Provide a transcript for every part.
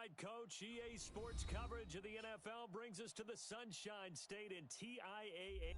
right, Coach. EA Sports coverage of the NFL brings us to the Sunshine State in TIAA.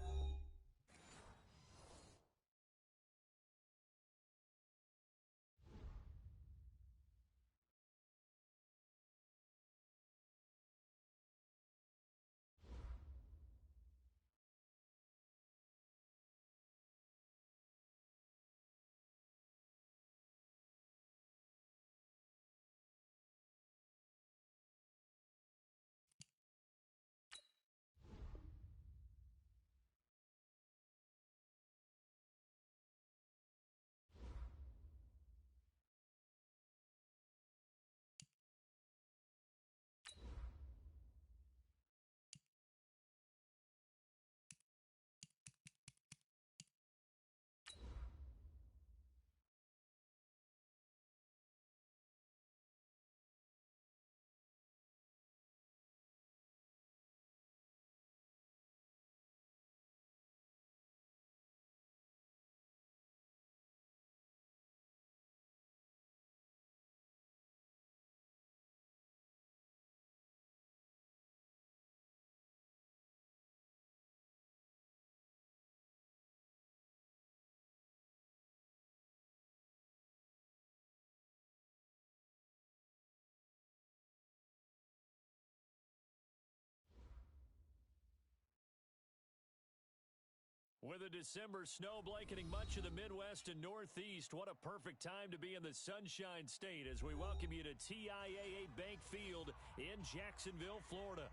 With a December snow blanketing much of the Midwest and Northeast, what a perfect time to be in the Sunshine State as we welcome you to TIAA Bank Field in Jacksonville, Florida.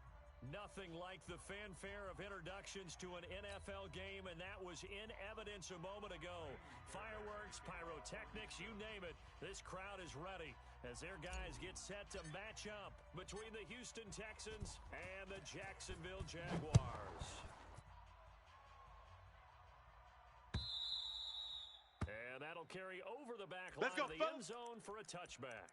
Nothing like the fanfare of introductions to an NFL game, and that was in evidence a moment ago. Fireworks, pyrotechnics, you name it, this crowd is ready as their guys get set to match up between the Houston Texans and the Jacksonville Jaguars. And that'll carry over the back line of the end zone for a touchback.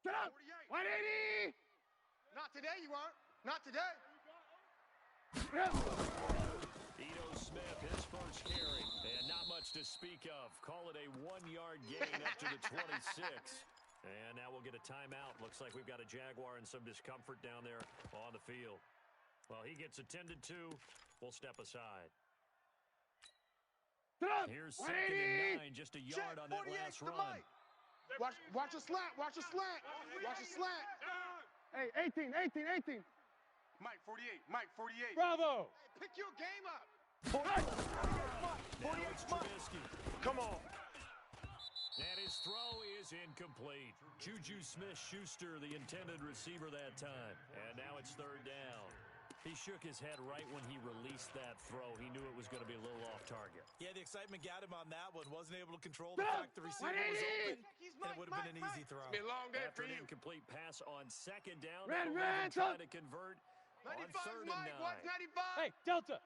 Get up! 180! Not today, you aren't. Not today. Ito Smith, his first carry, and not much to speak of. Call it a 1-yard gain up to the 26. And now we'll get a timeout. Looks like we've got a Jaguar in some discomfort down there on the field. Well, he gets attended to. We'll step aside. Here's 2nd and 9, just a yard on that last run. Watch a slant. Watch a slant. Watch a slant. Hey, 18. Mike, 48. Bravo. Hey, pick your game up. 48, Trubisky. Come on. And his throw is incomplete. Juju Smith-Schuster, the intended receiver that time. And now it's 3rd down. He shook his head right when he released that throw. He knew it was going to be a little off target. Yeah, the excitement got him on that one. Wasn't able to control the fact the receiver was open, and it would have been an easy throw. It's been a long day After for an you. incomplete pass on 2nd down, Red, trying to convert on 3rd and 9. Watch 95. Hey, Delta.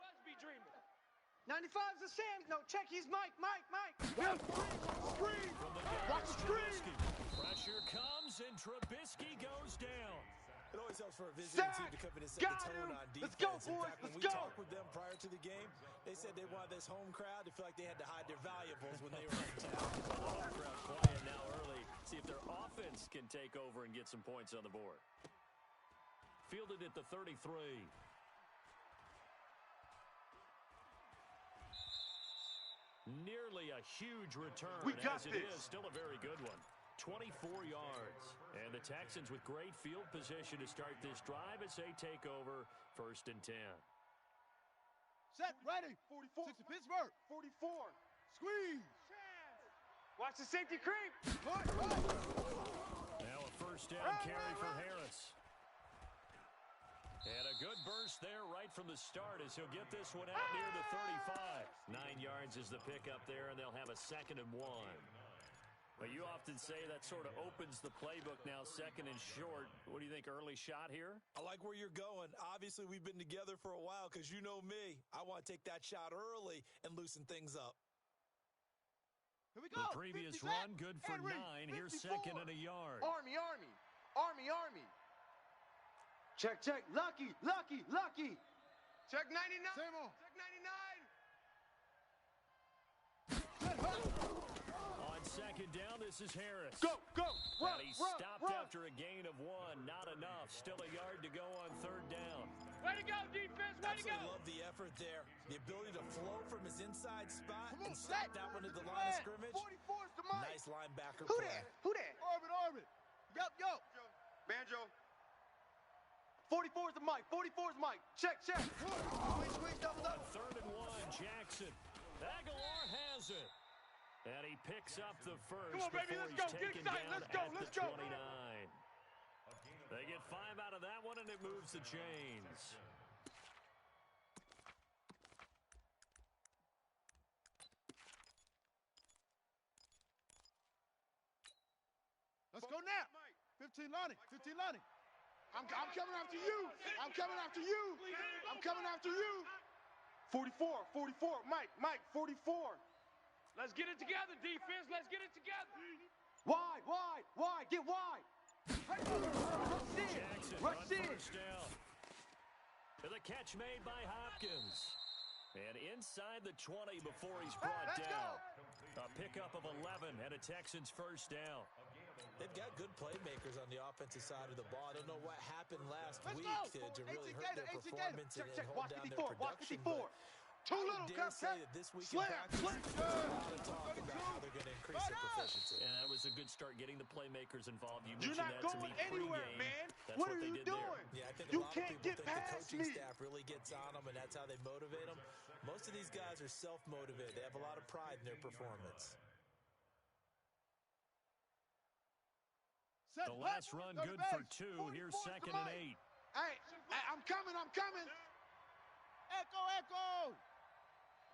95's the Sam. No, check. He's Mike. Screen. Watch the screen. Pressure comes, and Trubisky goes down. It always helps for a visiting team to come in and set the tone on defense. Let's go, In boys. fact, when we talked with them prior to the game, they said they wanted this home crowd to feel like they had to hide their valuables when they were in town. Home crowd quiet now early. See if their offense can take over and get some points on the board. Fielded at the 33. Nearly a huge return. We got as it is still a very good one. 24 yards. And the Texans with great field position to start this drive as they take over 1st and 10. Set, ready. 44. 6 to Pittsburgh. 44. Squeeze. Watch the safety creep. Now a 1st down carry for Harris. And a good burst there right from the start as he'll get this one out near the 35. 9 yards is the pickup there, and they'll have a 2nd and 1. But you often say that sort of opens the playbook now, 2nd and short. What do you think, early shot here? I like where you're going. Obviously, we've been together for a while because you know me. I want to take that shot early and loosen things up. Here we go. The previous run, good for 9. Here's second and a yard. Army. Check. Lucky. Check 99. Same on. Check 99. On second down, this is Harris. Go. And he stopped after a gain of 1. Not enough. Still a yard to go on third down. Way to go, defense. Way to go. Absolutely love the effort there. The ability to flow from his inside spot and stop that one at the line of scrimmage. 44's the mic. Nice linebacker Who play. that? Orbit. Yo. Banjo. 44's the mic. Check. Squeeze, double. On third and 1, Jackson. Aguilar has it. And he picks up the first. Come on, baby, let's go. Get excited. Let's go. The 29. They get 5 out of that one, and it moves the chains. Let's go now. 15 Lonnie. I'm coming after you. 44. Mike. 44. Let's get it together, defense. Let's get it together. Wide. Get wide. Jackson Rush on in. first down. And the catch made by Hopkins. And inside the 20 before he's brought Let's down. go. A pickup of 11 and a Texans first down. They've got good playmakers on the offensive side of the ball. I don't know what happened last Let's week go. to really 18 hurt their Gator, 18 performance Gator. and Check. hold Watch down 54. their Watch production. 54. Too I little, dare say Cap. that this week in Slam. practice, there's a lot of talk about how they're going to increase their proficiency. And that was a good start getting the playmakers involved. You You're mentioned not that to me going anywhere, pregame. man. That's What are they you did there. doing? Yeah, I think You a lot can't of people get think the past coaching me. staff really gets on them, and that's how they motivate them. Most of these guys are self-motivated. They have a lot of pride in their performance. The last run good for 2. Here's 44's the second and mic. 8. Hey, I'm coming. Echo.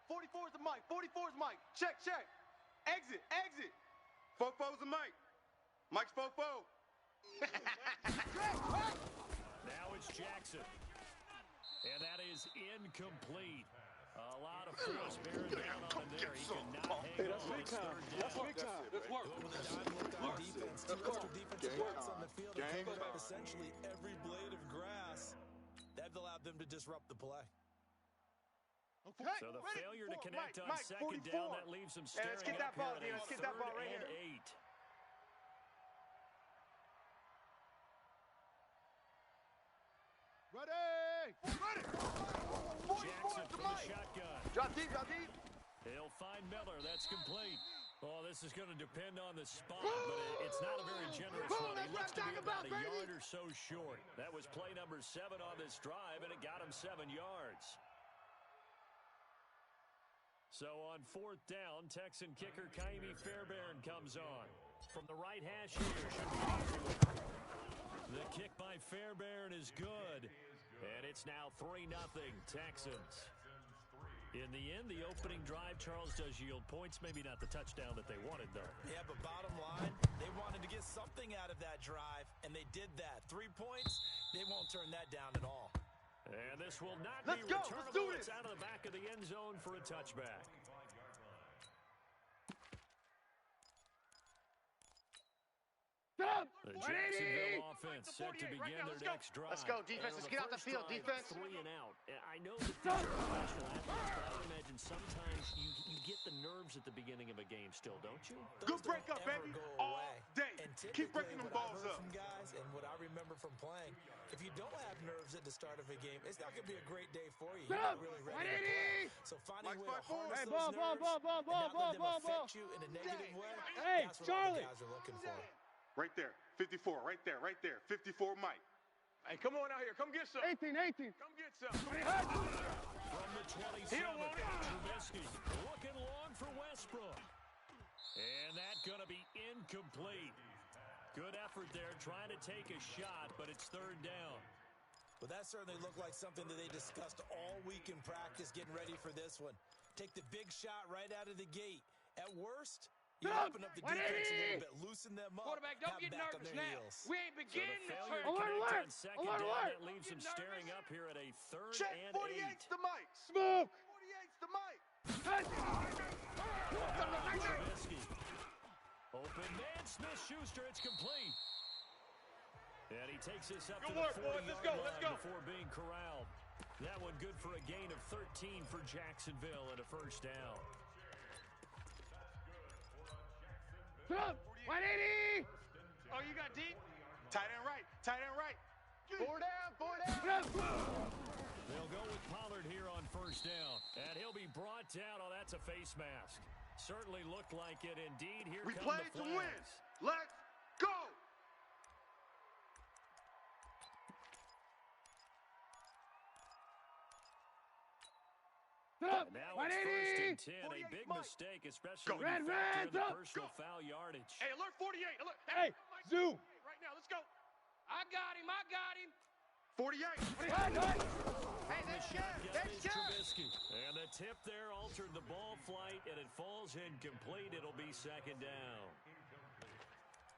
44's the mic. Check. Exit. Fofo's the mic. Mike's Fofo. Now it's Jackson. And that is incomplete. A lot of force bearing down on him there. He could not hang on. It's third down. Let's work. With a dime look on defense, two extra defensive backs on the field and covered up essentially every blade of grass. That allowed them to disrupt the play. Okay. So the Ready? failure to connect on Mike, second 44. down, that leaves them staring let's get up that ball, here D. at Let's a get that ball third right and here. 8. Ready. Jackson from the shotgun. Drop deep. He'll find Miller. That's complete. Oh, this is going to depend on the spot, but it's not a very generous one. He looks to be about a yard or so short. That was play number 7 on this drive, and it got him 7 yards. So on fourth down, Texan kicker Kaimi Fairbairn comes on. From the right hash here, should be easy. The kick by Fairbairn is good, and it's now 3-0 Texans. In the end, the opening drive, Charles, does yield points. Maybe not the touchdown that they wanted, though. Yeah, but bottom line, they wanted to get something out of that drive, and they did that. 3 points, they won't turn that down at all. And this will not Let's be go. returnable. Let's do this. It's out of the back of the end zone for a touchback. The Jacksonville offense set to begin their next drive. Let's go, defense. Let's get out the field, defense. 3 and out. I know that these are professional athletes, but I would imagine sometimes you get the nerves at the beginning of a game still, don't you? Good break up, baby. All day. And Keep breaking them what balls I've heard up. from guys, and what I remember from playing, if you don't have nerves at the start of a game, it's not going to be a great day for you. You're not really ready to play. So finding a way to harness Hey, those nerves and not let them ball. affect you in a negative way, Hey, that's what all Charlie. the guys are looking for. Right there. 54. Right there. 54 Mike. Hey, come on out here. Come get some. 18. Come get some. From the 27, He don't want it. Trubisky looking long for Westbrook. And that's going to be incomplete. Good effort there, trying to take a shot, but it's third down. But that certainly looked like something that they discussed all week in practice, getting ready for this one. Take the big shot right out of the gate. At worst, you open up the defense a little bit, loosen them up, Quarterback, don't have get them back on nervous their now. heels. We ain't So the beginning to failure turn. to connect alert! on second down, that leaves him Get staring nervous. up here at a third Check and 48's 8. the mic. Smoke. 48's the mic. Trubisky. Open man, Smith-Schuster, it's complete. And he takes this up to the 40-yard line before being corralled. That one good for a gain of 13 for Jacksonville and a first down. 180! Oh, you got deep? Tight end right, tight end right. 4 down. They'll go with Pollard here on first down. And he'll be brought down. Oh, that's a face mask. Certainly looked like it indeed. Here We come play the to win. flags. Let's go! And now it's first and 10. A big mistake, especially when you factor in the personal foul yardage. Hey, alert 48. Alert. Hey, zoom. Right now, let's go. I got him. 48. Hey, that's good. That's good. Trubisky. And the tip there altered the ball flight, and it falls incomplete. It'll be second down.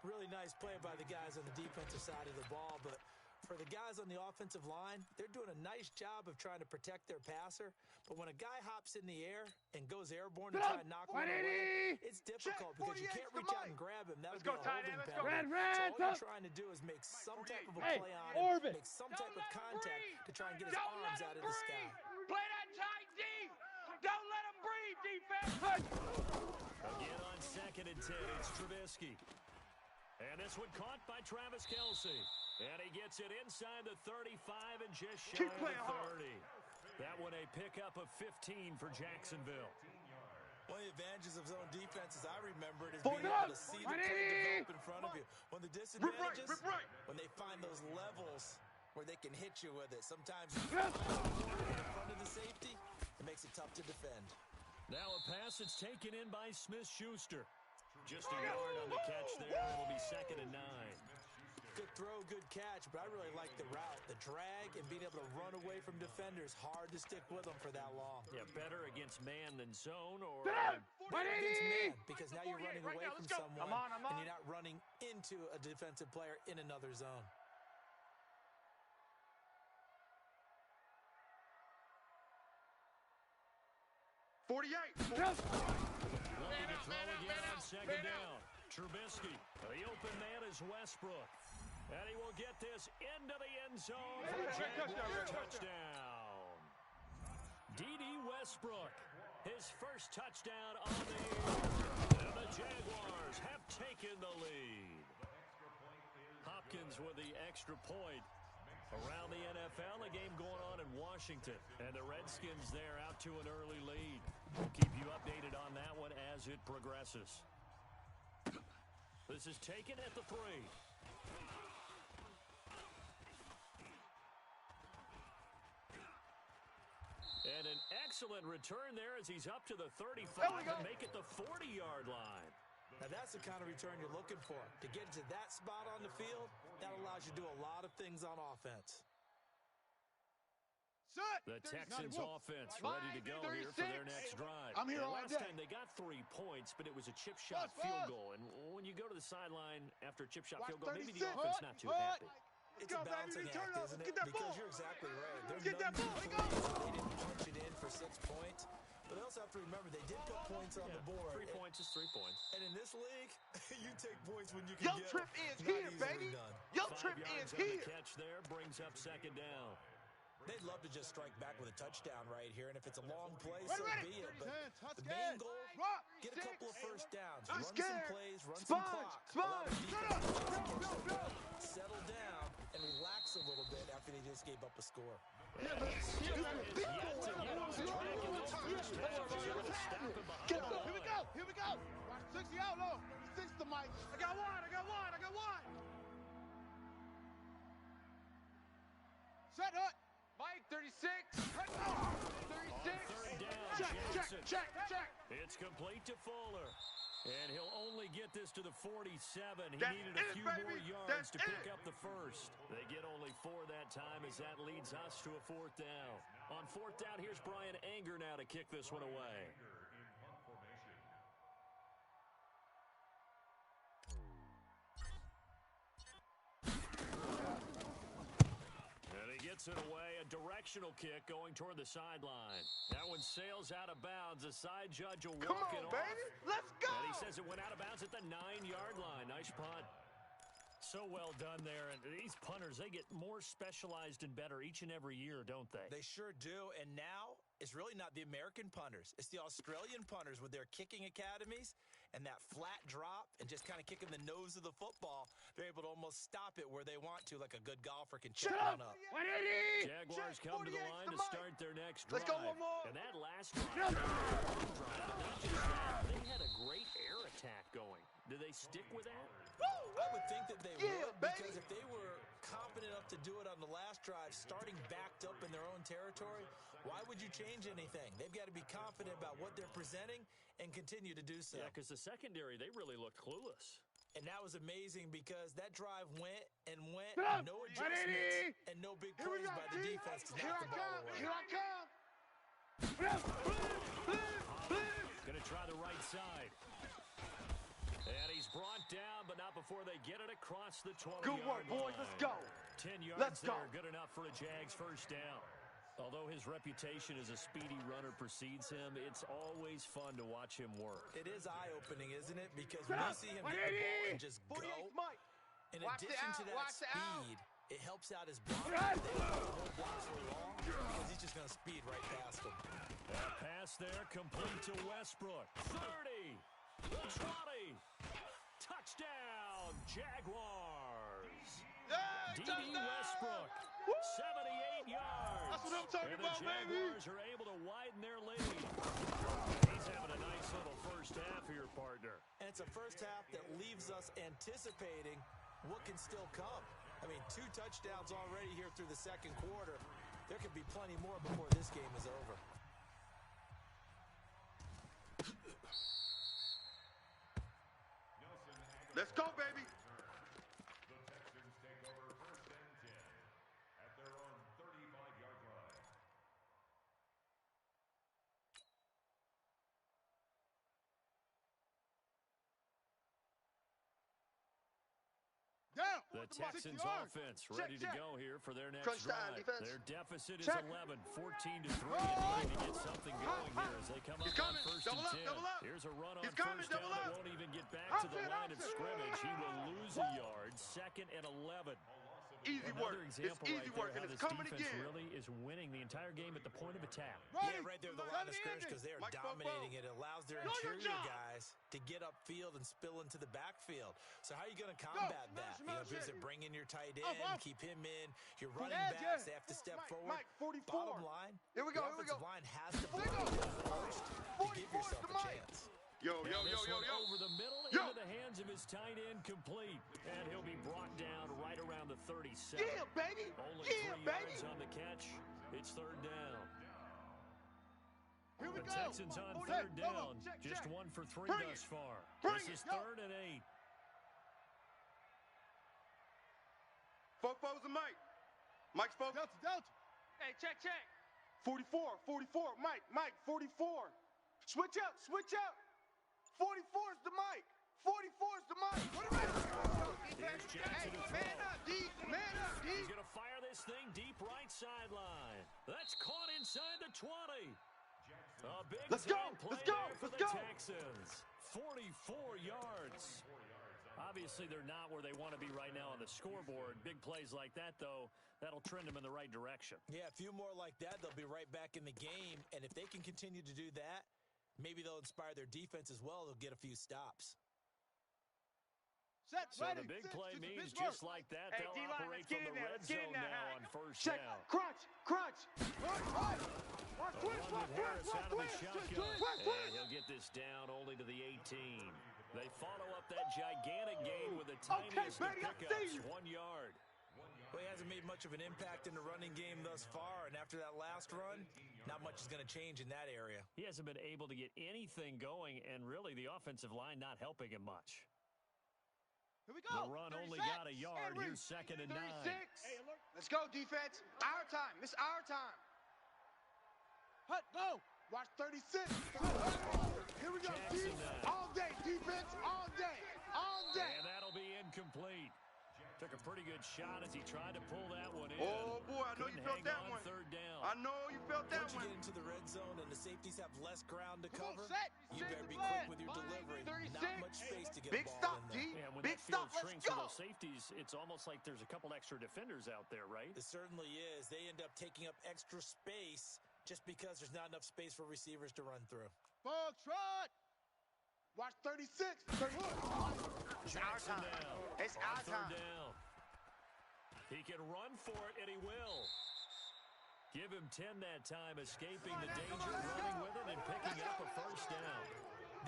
Really nice play by the guys on the defensive side of the ball, but for the guys on the offensive line, they're doing a nice job of trying to protect their passer. But when a guy hops in the air and goes airborne to try and knock one away, it's difficult because you can't reach out and grab him. That would be a holding penalty. So all you're trying to do is make some type of a play on him, make some type of contact to try and get his arms out of the sky. Play that tight D. Don't let him breathe, defense. Again on second and 10, it's Trubisky. And this one caught by Travis Kelce. And he gets it inside the 35 and just shy of the 30. That one a pickup of 15 for Jacksonville. One of the advantages of zone defense, as I remember it, is being able to see the play develop in front of you. One of the disadvantages, when they find those levels where they can hit you with it. Sometimes you find in front of the safety, it makes it tough to defend. Now a pass that's taken in by Smith-Schuster. Just a yard on the catch there. It'll be second and 9. Good throw, good catch, but I really like the route. The drag and being able to run away from defenders, hard to stick with them for that long. Yeah, better against man than zone, or against man, because now you're running away from someone, and you're not running into a defensive player in another zone. Looking to throw again on second down. Trubisky, the open man is Westbrook. And he will get this into the end zone for a Jaguars touchdown. D.D. Westbrook, his first touchdown on the year. And the Jaguars have taken the lead. Hopkins with the extra point. Around the NFL, a game going on in Washington. And the Redskins there out to an early lead. We'll keep you updated on that one as it progresses. This is taken at the 3. And an excellent return there as he's up to the 35 and make it the 40-yard line. Now that's the kind of return you're looking for. To get to that spot on the field, that allows you to do a lot of things on offense. The Texans offense ready to go here for their next drive. I'm here all last day. time they got 3 points, but it was a chip shot field goal. And when you go to the sideline after a chip shot field goal, maybe the offense not too happy. It's a balancing act, isn't it? Because you're exactly right. They're none too pleased. They didn't punch it in for 6 points. But they also have to remember they did put points on the board. 3 points is 3 points. And in this league, you take points when you can Yo, get trip them. is Not here, easily baby. done. Yo, 5 trip yards is on the here. catch there brings up second down. They'd love to just strike back with a touchdown right here, and if it's a long play, so be it. But the main goal, get a couple of first downs, run some plays, run some clock, allow the defense to catch their breath, settle down, and relax a little bit after they just gave up a score. Here we go. Watch 60 out low. 6 to Mike. I got one. Set hut. Mike, 36. 36. Check. It's complete to Fuller. And he'll only get this to the 47. He needed a few more yards to pick up the first. They get only 4 that time as that leads us to a 4th down. On 4th down, here's Brian Anger now to kick this one away. Gets it away, a directional kick going toward the sideline. That one sails out of bounds. The side judge will walk it off. Baby. Let's go. And he says it went out of bounds at the 9-yard line. Nice punt. So well done there. And these punters, they get more specialized and better each and every year, don't they? They sure do. And now it's really not the American punters. It's the Australian punters with their kicking academies and that flat drop and just kind of kicking the nose of the football. They're able to almost stop it where they want to, like a good golfer can check one up. 180. Jaguars come to the line to start their next drive. Let's go one more. And that last drive, not just that, they had a great air attack going. Do they stick with that? I would think that they would, baby. because if they were confident enough to do it on the last drive, starting backed up in their own territory, why would you change anything? They've got to be confident about what they're presenting and continue to do so. Yeah, because the secondary, they really looked clueless. And that was amazing because that drive went and went, Stop. no adjustments, 180. and no big Here we plays go, by the D. defense to Here knock I the ball come. away. Here I come. Going to try the right side. And he's brought down, but not before they get it across the 20-yard line. Good work, boys. Let's go. 10 yards Let's go. there, good enough for a Jags first down. Although his reputation as a speedy runner precedes him, it's always fun to watch him work. It is eye-opening, isn't it? Because when you see him get the ball and just go, 48 Mike. in Watch addition it to out, that watch it out. speed, it helps out his blockers. They don't hold blocks for long because he's just going to speed right past them. That pass there complete to Westbrook. 30, the 20, touchdown, Jaguars. D.D. Westbrook, 78 yards. That's what I'm talking about, baby. And the Jaguars are able to widen their lead. He's having a nice little first half here, partner. And it's a first half that leaves us anticipating what can still come. I mean, 2 touchdowns already here through the second quarter. There could be plenty more before this game is over. Let's go, baby. The Texans take over 1st and 10 at their own 35-yard line. Down. The Texans offense ready to go here for their next Crunch time, drive. defense. Their deficit is Check. 11, 14 to 3, and needing to get something going here as they come up He's on coming. 1st Double and up, 10. double up. Here's a run on He's coming, 1st down double that up. won't even get back to the line of scrimmage. He will lose a yard, 2nd and 11. Easy Another work. It's example easy right work, there and how it's this coming defense again. really is winning the entire game at the point of attack. Yeah, right there at the line of scrimmage because they are Mike dominating Bobo. it. It allows their Know your interior job. guys to get upfield and spill into the backfield. So how are you going to combat that? You know, is it bring in your tight end, Up. keep him in, your running Edge, backs, yeah. they have to step Mike, forward. Mike, 44. Bottom line, Here we go, the here we go. offensive line has to Here we block go. first to give 44 yourself to a Mike. chance. Yo, And yo, yo, this yo, one yo. over the middle Yo. into the hands of his tight end, complete. And he'll be brought down right around the 37. Yeah, baby. Only Yeah, 3 baby. yards on the catch. It's 3rd down. Here we The go. Texans on Check, 3rd Bobo, down. check, Just check. 1 for 3 Bring thus it. far. Bring This it. is Yo. 3rd and 8. Fofo's and Mike. Mike's Fofo. Delta. Hey, check. 44, 44. Mike, 44. Switch out. 44 is the Mike. 44 is the Mike. What are Here's Jackson to throw. Man up, D. He's going to fire this thing deep right sideline. That's caught inside the 20. A big Let's go, time play let's go, there for let's the go. Texans. 44 yards. Obviously, they're not where they want to be right now on the scoreboard. Big plays like that, though, that'll trend them in the right direction. Yeah, a few more like that, they'll be right back in the game. And if they can continue to do that, maybe they'll inspire their defense as well. They'll get a few stops. Set, So the big play means just like that, Hey, they'll D-line, operate let's get from in the there, red let's get in zone there. now on 1st Check. down. Crunch. Watch twist, out of the shotgun. And he'll get this down only to the 18. They follow up that gigantic gain with the tiniest of baby, I see pickups, you. 1 yard. Well, he hasn't made much of an impact in the running game thus far, and after that last run, not much is going to change in that area. He hasn't been able to get anything going, and really the offensive line not helping him much. Here we The run only got a yard. Here's 2nd and 9. Let's go, defense. Our time. It's our time. Hut, go. Watch 36. Here we go, Jackson D. down. All day, defense. All day. And that'll be incomplete. Took a pretty good shot as he tried to pull that one in. Oh, boy, I know you Couldn't I know you felt that Once you one. get into the red zone and the safeties have less ground to Come on, cover, set. you Set better the be quick flag. with your delivery. 36. Not much space to get Big a ball stop, in there. D. And when Big that field stop, let's shrinks with go. those safeties, it's almost like there's a couple extra defenders out there, right? It certainly is. They end up taking up extra space just because there's not enough space for receivers to run through. Bug trot. Watch 36. 31. It's our Jackson time. now. It's On our third time. down. He can run for it, and he will. Give him 10 that time, escaping the danger, running with it, and picking up a first down.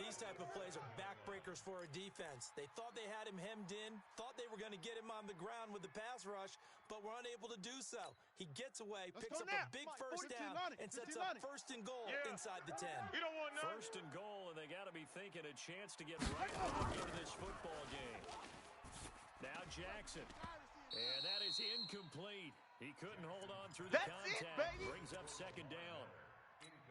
These type of plays are backbreakers for a defense. They thought they had him hemmed in, thought they were going to get him on the ground with the pass rush, but were unable to do so. He gets away, picks up a big first down, and sets up first and goal inside the 10. You don't want none. First and goal, and they got to be thinking a chance to get right back into this football game. Now Jackson. And that is incomplete. He couldn't hold on through the That's it, contact. baby. Brings up second down.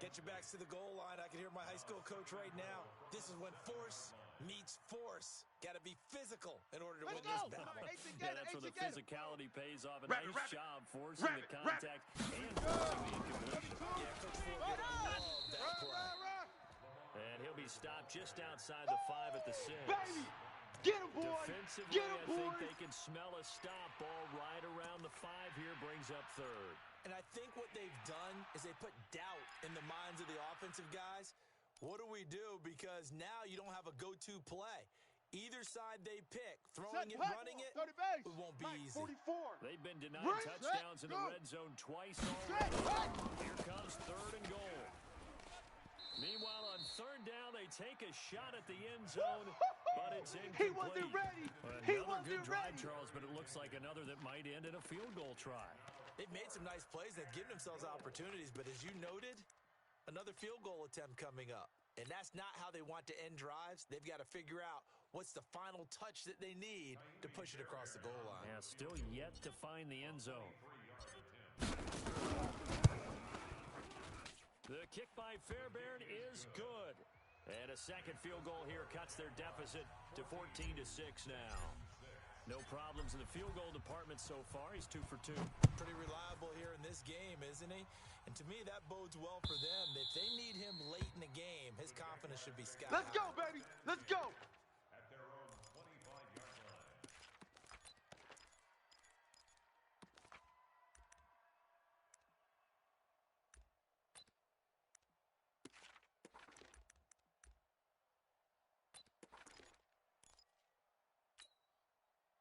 Get your backs to the goal line. I can hear my high school coach right now. This is when force meets force. Got to be physical in order to win this battle. Yeah, that's where the physicality pays off. A nice job forcing the contact and forcing the incompletion. Yeah, Coach Ford loved that play. And he'll be stopped just outside the 5 at the 6. Baby. Get him, boy. Defensively, Get him, I boy. think they can smell a stop. Ball right around the 5 here, brings up third. And I think what they've done is they put doubt in the minds of the offensive guys. What do we do? Because now you don't have a go-to play. Either side they pick, throwing it, running it, it won't be easy. 44. They've been denied Right, touchdowns set, in the go. red zone twice already. Here comes third and goal. Meanwhile, on third down, they take a shot at the end zone, but it's incomplete. He wasn't ready. He Another wasn't good drive, ready. Charles, but it looks like another that might end in a field goal try. They've made some nice plays. They've given themselves opportunities, but as you noted, another field goal attempt coming up. And that's not how they want to end drives. They've got to figure out what's the final touch that they need to push it across the goal line. Yeah, still yet to find the end zone. The kick by Fairbairn is good. And a second field goal here cuts their deficit to 14-6 now. No problems in the field goal department so far. He's 2 for 2. Pretty reliable here in this game, isn't he? And to me, that bodes well for them. If they need him late in the game, his confidence should be sky high. Let's go, baby. Let's go. At their own 25-yard line.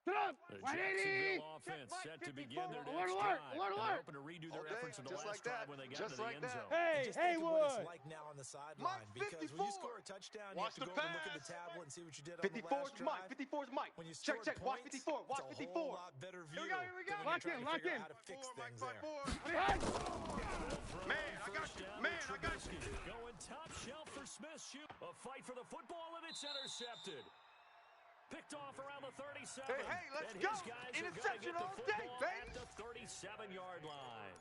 Get up. The 180. Jacksonville offense set to begin their next drive. And they're hoping to redo their efforts in the last drive when they got to the end zone. Hey, Just think of what Haywood. it's like now on the sideline, because when you score a touchdown, you Watch have to the go over and look at the pass. tablet and see what you did on the 54's last Mike. drive. 54's Mike. When you Check, score check. Watch points, 54. Watch it's a 54. whole lot better view Here we go. than when Lock you're in, trying to lock figure in. out how to fix things there. Man, I got you. Man, I got you. Going top shelf for Smith. Shoot. A fight for the football, and it's intercepted. Picked off around the 37. Hey, let's and go. his guys Interception are all going to day, get the baby. football at the 37-yard line.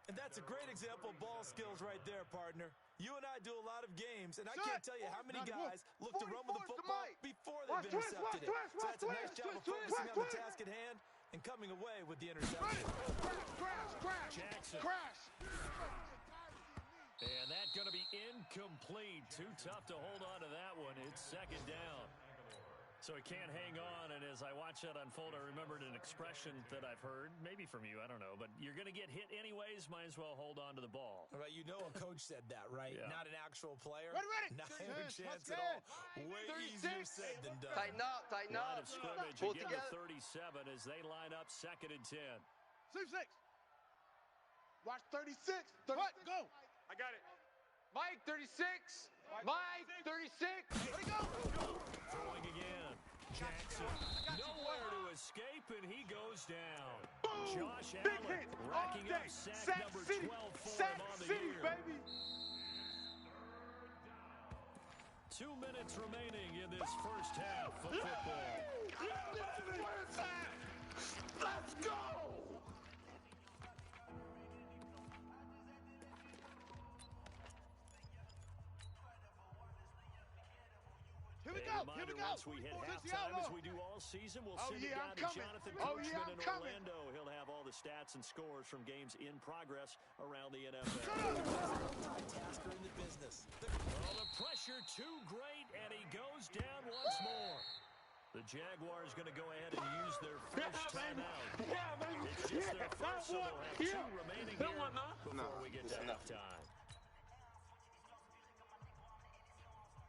And that's a great example of ball skills right there, partner. You and I do a lot of games, and I Set. can't tell you how many guys look to run with the 44's to football Mike. before Watch they've twist, intercepted it. watch twist, So that's a nice watch job of twist, focusing on the twist. task at hand and coming away with the interception. Crash. Jackson. Crash. And that's going to be incomplete. Too tough to hold on to that one. It's second down. So he can't hang on, and as I watch that unfold, I remembered an expression that I've heard, maybe from you, I don't know, but you're going to get hit anyways, might as well hold on to the ball. Right, you know a coach said that, right? Yeah. Not an actual player. Ready. Not a chance at all. Way easier said than done. Tighten up, tighten Line up. of scrimmage Pull again together. to 37 as they line up second and 10. 6. Watch 36. What? Go. I got it. Mike, 36. Mike, 36. Let it go. Throwing again. Jackson, nowhere to escape, and he goes down. Boom. Josh Big Allen hit. racking All up day. sack Sack number City. 12 for Sack him on the City, year. baby. 2 minutes remaining in this first half of football. Let's go. Here we go. Here we go. Once we hit halftime, as we do all season, we'll send it down to Jonathan Oh, Coachman yeah, I'm in coming. Orlando. He'll have all the stats and scores from games in progress around the NFL. Tasker in the business. Well, the pressure too great, and he goes down once more. The Jaguars going to go ahead and use their first timeout. It's just their first, so they'll have 2 remaining here before we get to halftime.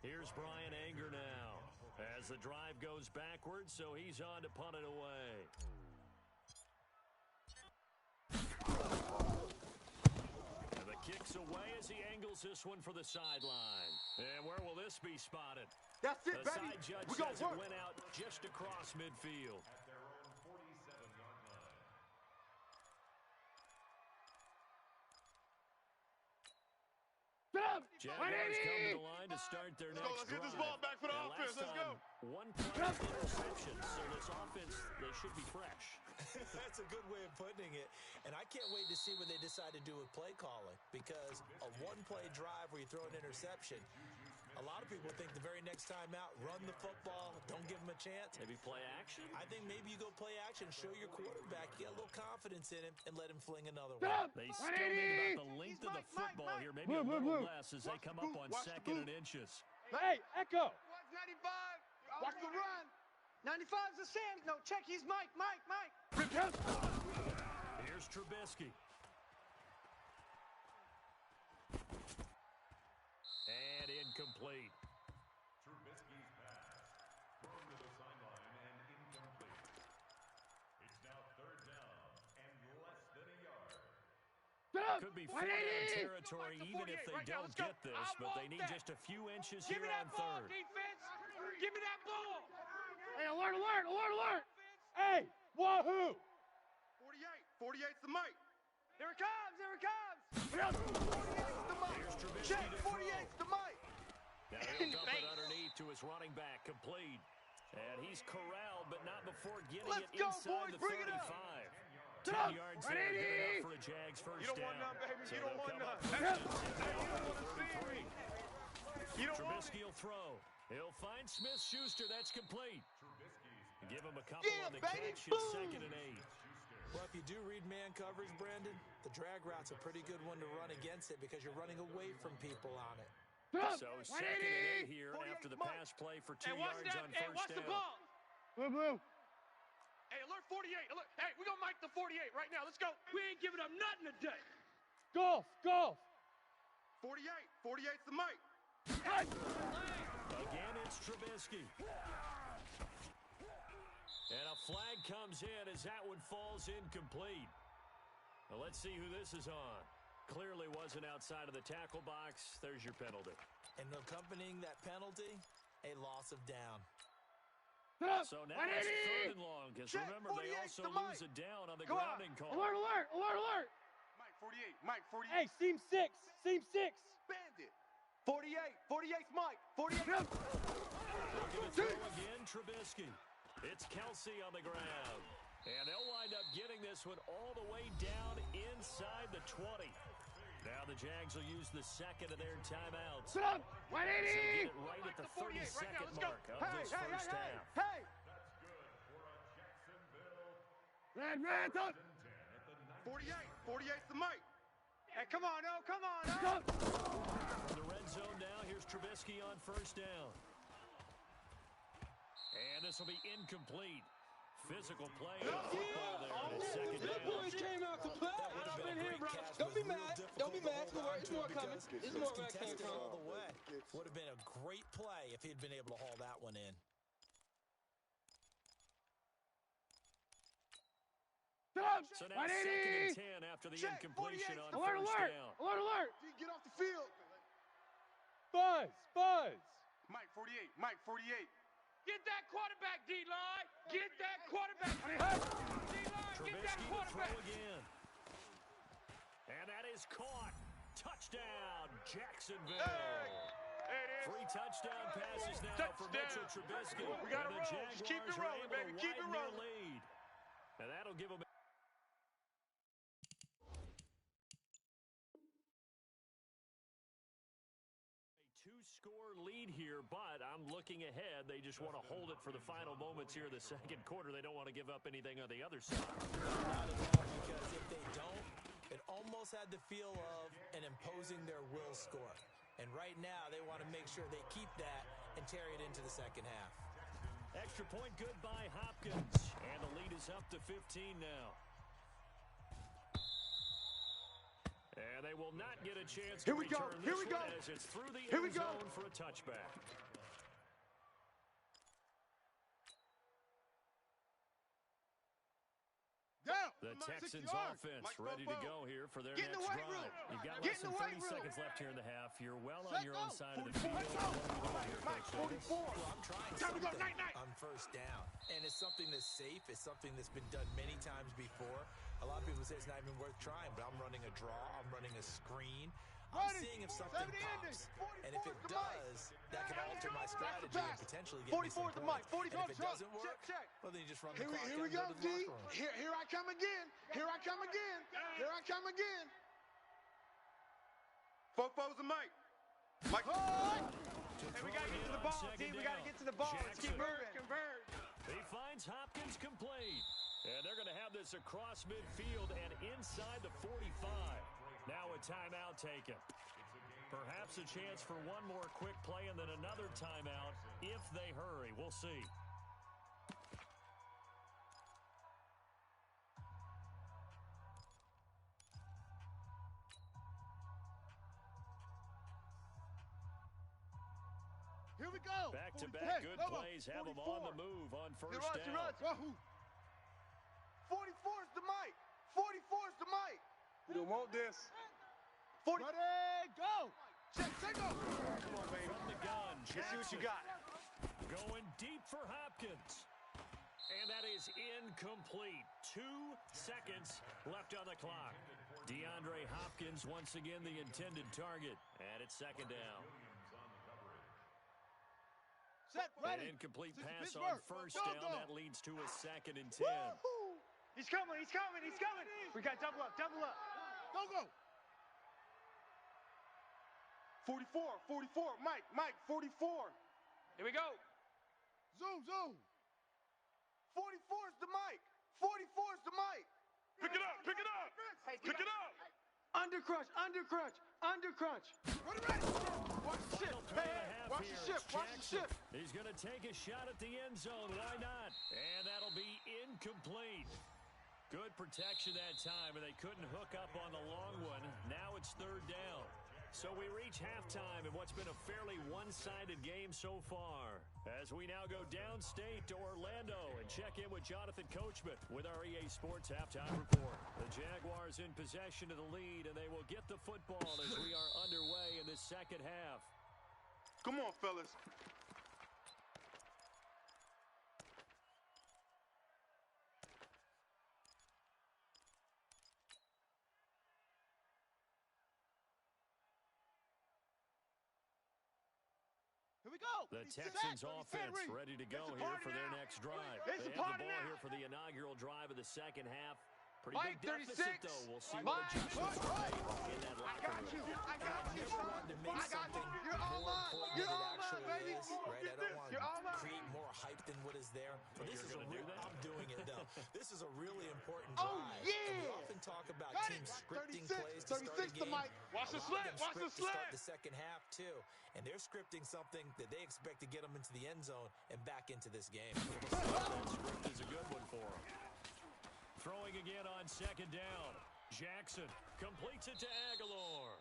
Here's Brian Anger now as the drive goes backwards, so he's on to punt it away. And the kick's away as he angles this one for the sideline. And where will this be spotted? That's it, the baby. Side judge We says it work. went out just across midfield. At their own 47-yard line. Jaguars come to the line to start their next Let's get this drive. ball back for the And offense. last Let's go. time, 1 play interception, so this offense, they should be fresh. That's a good way of putting it. And I can't wait to see what they decide to do with play calling, because a one-play drive where you throw an interception, a lot of people think the very next time out, run the football, don't give them a chance. Maybe play action? I think maybe you go play action, show your quarterback, get a little confidence in him, and let him fling another one. They still need about the length of the football here, maybe a little less as they come up on second and inches. Hey, Echo. Watch 95. Watch the run. 95's the Sam. No, check. He's Mike. Here's Trubisky. And incomplete. Trubisky's pass. Thrown to the sideline and incomplete. It's now 3rd down and less than a yard. Could be 4-down territory even if they don't get this, but they need just a few inches Give here me that on ball, 3rd. defense. Give me that ball. Hey, alert. Hey, wahoo. 48's the Mike. Here it comes. Here's Trubisky Check. to throw. 48's the Mike. Now he'll dump it underneath to his running back, complete. And he's corralled, but not before getting Let's it go, inside boys, the bring it up. 35. 10 yards there, good enough for a Jags first You don't down. want none, baby. So You don't they'll want come none. up first and 10 You don't from want to the see 33. me. You don't want Trubisky will throw. He'll find Smith-Schuster. That's complete. Trubisky's Give him a couple Yeah, on the baby. catch. It's Boom. 2nd and 8. Well, if you do read man coverage, Brandon, the drag route's a pretty good one to run against it because you're running away from people on it. So 2nd and 8 here 48 after the Mike. pass play for 2 Hey, watch yards that. on Hey, first watch the down. ball. Blue. Hey, alert 48. Alert. Hey, we're going to mic the 48 right now. Let's go. We ain't giving up nothing today. Golf. 48's the Mike. Again, it's Trubisky. And a flag comes in as that one falls incomplete. Well, let's see who this is on. Clearly wasn't outside of the tackle box. There's your penalty. And accompanying that penalty, a loss of down. So now it's 3rd and long, because Check, remember, they 48's also the lose Mike. a down on the Go out. grounding call. Alert. Mike 48. Hey, seam 6. Bandit. 48's Mike. 48. They'll give it through again, Trubisky. It's Kelsey on the ground. And they'll wind up getting this one all the way down inside the 20. Now the Jags will use the 2nd of their timeouts. Sit up. So they get it right at the 32nd mark of this first half. Hey. That's good for a Jacksonville Red, 10 up. at the 48's the Mike. Hey, come on, oh. In the red zone now, here's Trubisky on first down. And this will be incomplete. Physical play of the football there on his 2nd down. boys came out to play. I've been here, bro. Don't be mad. Don't be mad. It's more coming. It's more where it came Contested from. all the way. Would have been a great play if he'd been able to haul that one in. So now 2nd and 10 after the Check, incompletion 48. on first down. Alert. Get off the field. Buzz. Mike 48. Get that quarterback, D-line. Get that quarterback. D-line, get that Trubisky to throw quarterback. again. And that is caught. Touchdown, Jacksonville. Hey, it is. 3 touchdown passes now for Mitchell Trubisky. We gotta and the roll. Just Jaguars keep it are rolling, able baby. to Keep it widen their rolling. lead. And that'll give them a 2-score lead here, but I'm looking ahead. They just want to hold it for the final moments here in the 2nd quarter. They don't want to give up anything on the other side. Not at all, because had the feel of an imposing their will score. And right now, they want to make sure they keep that and carry it into the second half. Extra point good by Hopkins. And the lead is up to 15 now. And they will not get a chance to return this one as it's through the end zone for a touchback. The Texans offense ready to go here for their next drive. You've got less than 30 seconds left here in the half. You're well on your own side of the field. Mike, 44. Well, I'm trying something on first down. And it's something that's safe. It's something that's been done many times before. A lot of people say it's not even worth trying, but I'm running a draw. I'm running a screen. I'm seeing if something pops. And if it does, that can alter my strategy and potentially get me some points. And if it doesn't work, well, then you just run the clock out and go to the locker room. Here I come again. Here I come again. Here I come again. Fofo's and Mike. Mike. Hey, we got to get to the ball, team. We got to get to the ball. Let's keep moving. Converge. He finds Hopkins complete. And they're going to have this across midfield and inside the 45. Now a timeout taken. Perhaps a chance for one more quick play and then another timeout if they hurry. We'll see. Here we go. Back-to-back good plays have them on the move on first down. 44's the Mike. 44's the Mike. We don't want this. 40. Ready, go. Check, go. Come on, baby. From the gun, Let's see what you got. Going deep for Hopkins. And that is incomplete. 2 seconds left on the clock. DeAndre Hopkins once again the intended target. And it's second down. Set, ready. An incomplete pass on first down. That leads to a 2nd and 10. He's coming. He's coming. He's coming. We got double up. Double up. Go. 44. Mike, 44. Here we go. Zoom. 44's the Mike. 44's the Mike. Pick it up. Hey, Pick it up. Under crunch. Ready. Watch the ship. Watch the ship. He's going to take a shot at the end zone. Why not? And that'll be incomplete. Good protection that time, and they couldn't hook up on the long one. Now it's third down. So we reach halftime in what's been a fairly one-sided game so far. As we now go downstate to Orlando and check in with Jonathan Coachman with our EA Sports Halftime Report. The Jaguars in possession of the lead, and they will get the football as we are underway in the second half. Come on, fellas. Here we go. The Texans offense ready to go here for their next drive. They have the ball here for the inaugural drive of the second half. Pretty Mike, big deficit, 36. though. We'll see Mike, what adjustments are made in that locker room. I got you. To make something You're all more mine. important You're than all it mine, actually baby. is, right? I don't want You're all to mine. create more hype than what is there. But this is You're gonna do that? I'm doing it, though. This is a really important Oh, drive. yeah. And we often talk about Got teams it. scripting 36, plays to start a 36 to game. Mike. Watch the A lot of slant. them Watch the script to start slant. the second half, too. And they're scripting something that they expect to get them into the end zone and back into this game. That script is a good one for him. Throwing again on second down. Jackson completes it to Aguilar.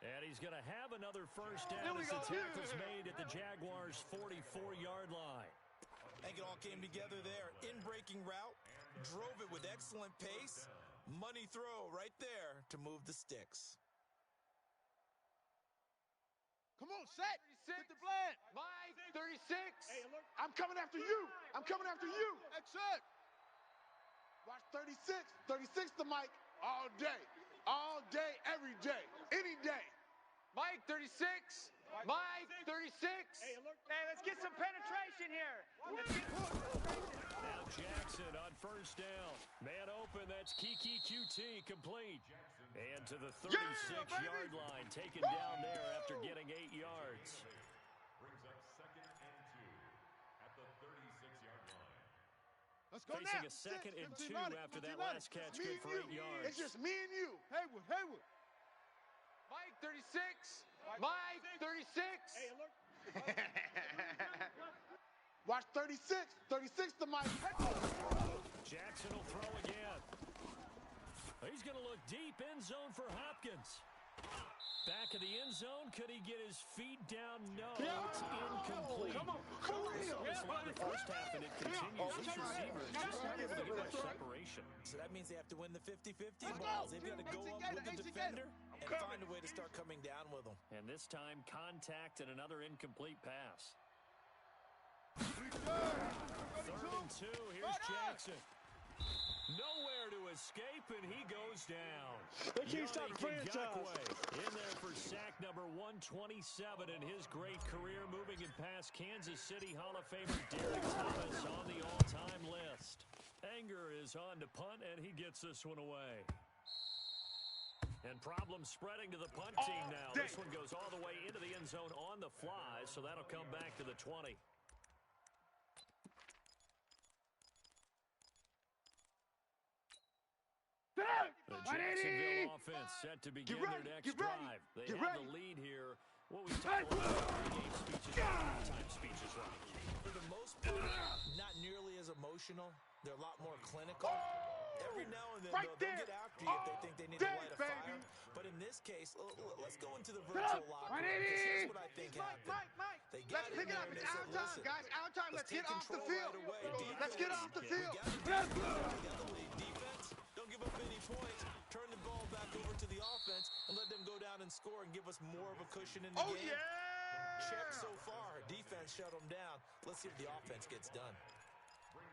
And he's going to have another first down as the tackle's made at the Jaguars' 44-yard line. I think it all came together there. In-breaking route, drove it with excellent pace. Money throw right there to move the sticks. Come on, set. Hit the blend. Mike, 36. I'm coming after you. Exit. Watch 36. 36 to Mike. All day, every day, any day. Mike, 36. Mike, 36. Hey, let's get some penetration here. Now Jackson on first down. Man open, that's Kiki QT complete. And to the 36-yard line, taken down there after getting 8 yards. Brings up 2nd and 2 at the 36-yard line. Let's go Facing now. a 2nd and 2 after that Monty. last catch, Me good and for you. 8 yards. It's just me and you. Haywood. 36. Mike, 36. Hey, alert. Watch 36. 36 to Mike. Jackson will throw again. He's going to look deep end zone for Hopkins. Back of the end zone. Could he get his feet down? No, it's incomplete. Come on We saw this line in the first half, and it continues. These receivers just not able to get much separation. So that means they have to win the 50-50 balls. They've got to go up with the defender and find a way to start coming down with them. And this time, contact and another incomplete pass. 3rd and 2. Here's Jackson. Nowhere to escape, and he goes down. Yannick Ngakoue in there for sack number 127 in his great career, moving it past Kansas City Hall of Famer Derek Thomas on the all-time list. Anger is on to punt, and he gets this one away. And problems spreading to the punt team now. This one goes all the way into the end zone on the fly, so that'll come back to the 20. The Jacksonville offense set to begin their next drive. They have the lead here. What we talked about in game speeches, time speeches, right? For the most part, not nearly as emotional. They're a lot more clinical. Every now and then, they'll get after you if they think they need to light a fire. But in this case, let's go into the virtual locker room, because here's what I think happened. They got Let's pick it up. It's out of time, guys. Out of time. Let's get off the field. Let's get off the field. Defense, don't give up any points. Turn the ball back over to the offense and let them go down and score and give us more of a cushion in the game. Check so far. Defense shut them down. Let's see if the offense gets done.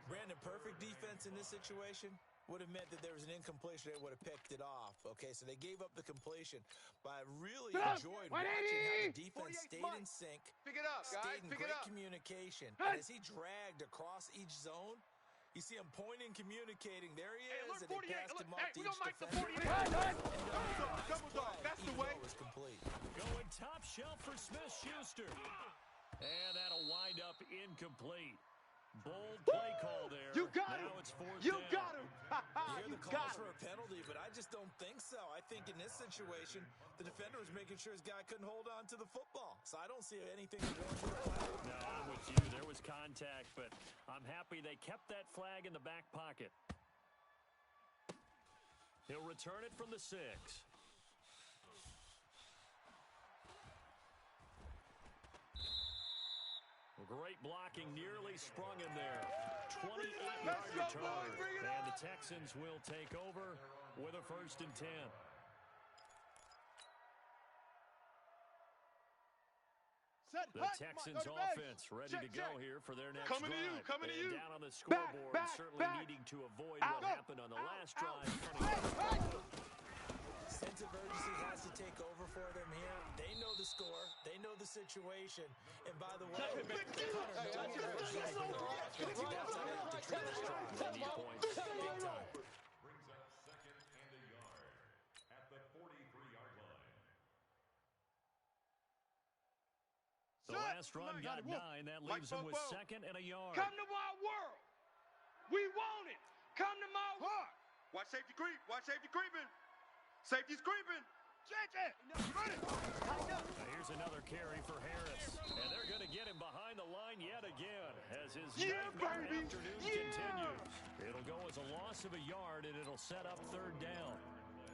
Brandon, perfect defense in this situation would have meant that there was an incompletion. They would have picked it off. Okay, so they gave up the completion. But I really enjoyed watching how the defense stayed in sync. Pick it up, guys. Stayed in Pick it great up. communication. And as he dragged across each zone, you see him pointing, communicating. There he is, and they passed him off to we each gonna make the defender. 48. Double dog. That's the way. It was complete. Going top shelf for Smith-Schuster. And that'll wind up incomplete. Bold play call there. You got him. Now it's 4th You down. got him. You hear You the got calls him. for a penalty, but I just don't think so. I think in this situation, the defender was making sure his guy couldn't hold on to the football. So I don't see anything that warrants a penalty. No, I'm with you. There was contact, but I'm happy they kept that flag in the back pocket. He'll return it from the 6. Great blocking, nearly sprung him there. 28-yard return. And the Texans will take over with a 1st and 10. The Texans offense ready to go here for their next Coming to you, drive. coming to And you. down on the scoreboard, certainly back. needing to avoid what happened on the last drive. Sense of urgency has to take over for them here. They know the score. They know the situation. And by the way, the punter knows exactly what the offense is going to do to try to strike. They need points big time. Brings up 2nd and a yard at the 43-yard line. The last run got 9. That leaves him with 2nd and a yard. Come to my world. We want it. Come to my world. Watch safety creep. Watch safety creeping. Safety's creeping. Here's another carry for Harris. And they're going to get him behind the line yet again as his nightmare afternoon continues. It'll go as a loss of a yard, and it'll set up 3rd down.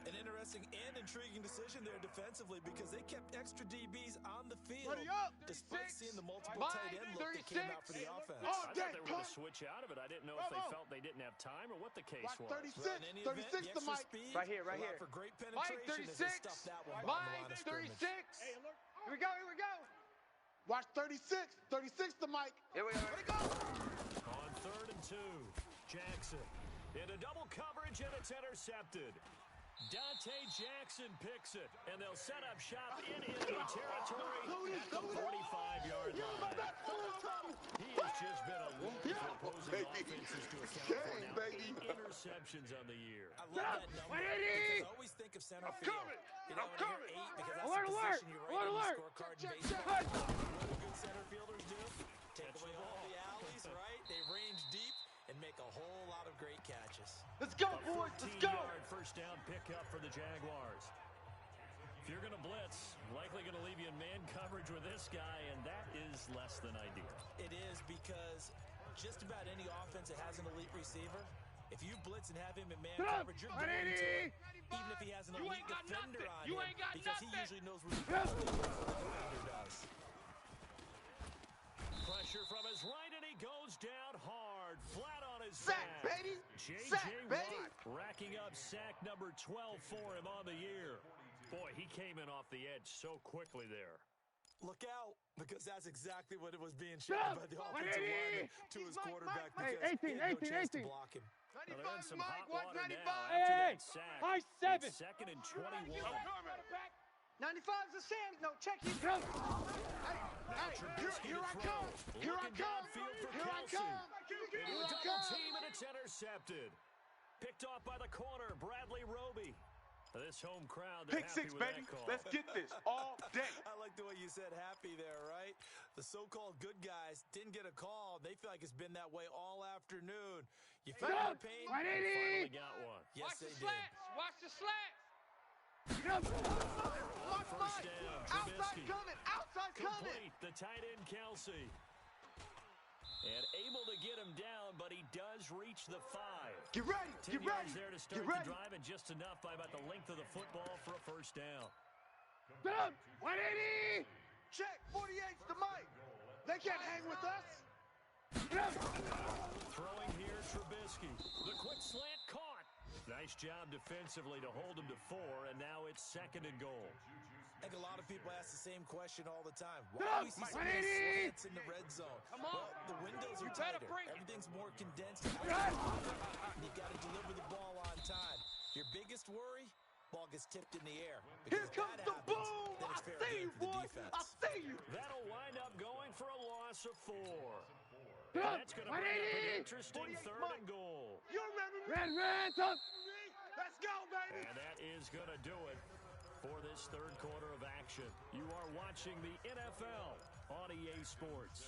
An interesting and intriguing decision there defensively because they kept extra DBs on the field despite seeing the multiple tight end look that came out for the offense. I thought they were going to switch out of it. I didn't know if they felt they didn't have time or what the case was. 36. In any 36 event, to the Mike. extra speed Right here, right allowed here. for great Mike, penetration as 36. they stuffed that one behind the line Mike, of scrimmage. 36. Here we go, here we go. Watch 36. 36 to Mike. Here we go. On 3rd and 2, Jackson into double coverage, and it's intercepted. Dante Jackson picks it, and they'll set up shop in enemy territory at the 45-yard line. He has just been a load for opposing offenses to account for now. 8 interceptions on the year. I love that number because I always think of center field. You know, when I hear 8 because that's the position you write on the scorecard in baseball. What do good center fielders do? Take away all the alleys, right? They range deep and make a whole lot of great catches. Let's go, boys. Let's go. 14-yard first down pickup for the Jaguars. If you're going to blitz, likely going to leave you in man coverage with this guy, and that is less than ideal. It is, because just about any offense that has an elite receiver, if you blitz and have him in man coverage, you're going to it, even if he has an elite defender on him, because he usually knows where the defender does. Pressure from his right, and he goes down hard, flat on his sack, back. baby! J.J. Sack, baby! Watt racking up sack number 12 for him on the year. Boy, he came in off the edge so quickly there. Look out, because that's exactly what it was being shot by the offensive lineman to his quarterback, because he had no chance to block him. Well, they're in some hot water now Hey, after hey, that sack. high seven. It's 2nd and 21. 95's the Sam. No, check his. Now Hey, Trubisky here to I throw. come. Here I Looking come. downfield for Here I Kelsey. come. Into Here a I double come. team, and it's intercepted. Picked off by the corner, Bradley Roby. This home crowd, they're Pick happy six, with baby. that call. Let's get this all day. I like the way you said happy there, right? The so-called good guys didn't get a call. They feel like it's been that way all afternoon. You feel the pain? Finally got one. Yes, Watch they the did. slats. Watch the slats. First down, Outside Trubisky. coming. Outside coming. Complete, the tight end Kelsey. And able to get him down, but he does reach the 5. Get ready. 10 Get ready. yards there to start Get ready. the drive, and just enough by about the length of the football for a first down. 180. Check. 48's the mic. They can't hang with us. Throwing here, Trubisky. The quick slant caught. Nice job defensively to hold him to 4, and now it's 2nd and goal. I think a lot of people ask the same question all the time. Why do we see so many slants in the red zone? Well, the windows are tighter. Everything's more condensed. You've got to deliver the ball on time. Your biggest worry? Ball gets tipped in the air. Here comes the boom. Then I it's fair see game you, for the boy. defense. I see you. That'll wind up going for a loss of 4. That's going to bring up an interesting 3rd and goal. You remember me? Red, up. Let's go, baby. And that is going to do it for this 3rd quarter of action. You are watching the NFL on EA Sports.